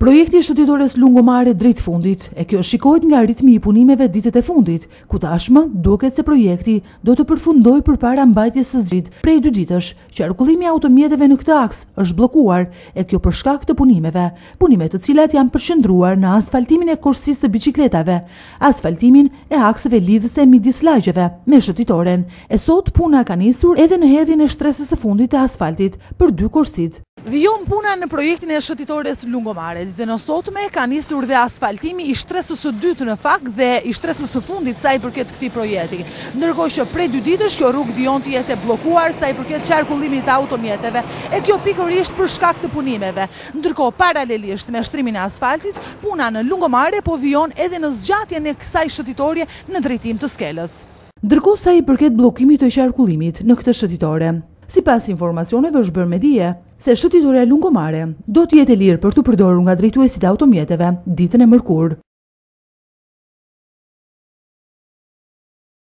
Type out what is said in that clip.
Projekti i shëtitores lungomare drejt fundit, e kjo shikohet nga ritmi i punimeve ditët e fundit, ku tashmë duket se projekti do të përfundoj përpara mbajtjes së zgjidhjes. Prej 2 ditësh, qarkullimi i automjeteve në këtë aks është bllokuar, e kjo për shkak të punimeve, punime të cilat janë përqendruar në asfaltimin e korsisë së biçikletave, asfaltimin e akseve lidhëse midis lagjeve me shëtitoren. E sot puna ka nisur edhe në hedhjen e shtresës së fundit të asfaltit për 2 korsitë. Vijon puna në projektin e shëtitores lungomare. Ditën e sotme ka nisur dhe asfaltimi i shtresës së dytë në fakt dhe i shtresës së fundit sa i përket këtij projekti. Ndërkohë që prej 2 ditësh kjo rrugë vijon të jetë bllokuar sa i përket qarkullimit të automjeteve, e kjo pikërisht për shkak të punimeve. Ndërkohë paralelisht me shtrimin e asfaltit, puna në lungomare po vijon edhe në zgjatjen e kësaj shëtitorie në drejtim të Skelës. Ndërkohë sa i përket bllokimit të qarkullimit në këtë shëtitore, sipas informacioneve është bërë me dije se shëtitoria lungomare do të jetë e lirë për të përdorur nga drejtuesit e automjeteve ditën e mërkurë.